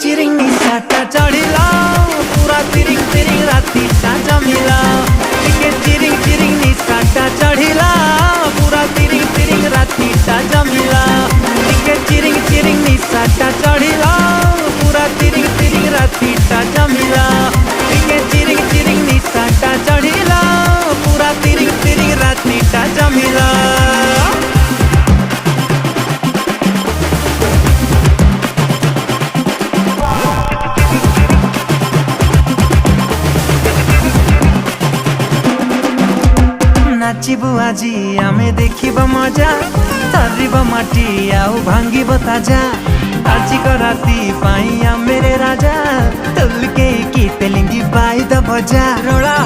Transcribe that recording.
चिरिंग निशाटा चढ़िला पूरा तिरिंग तिरिंग रातीटा जमिला टिके चिरिंग चिरिंग निशाटा चढ़िला पूरा तिरिंग तिरिंग रातीटा जमिला टिके चिरिंग चिरिंग निशाटा चढ़िला पूरा तिरिंग तिरिंग रातीटा जमिला टिके चिरिंग चिरिंग निशाटा चढ़िला पूरा तिरिंग तिरिंग रातीटा जमिला। नाचिबु आजी आमे देखिबा मजा तारिबा माटी आउ भांगिबो ताजा आजी को राती पाई मेरे राजा तुलके की तेलिंगी बाई द बजा रोड़ा।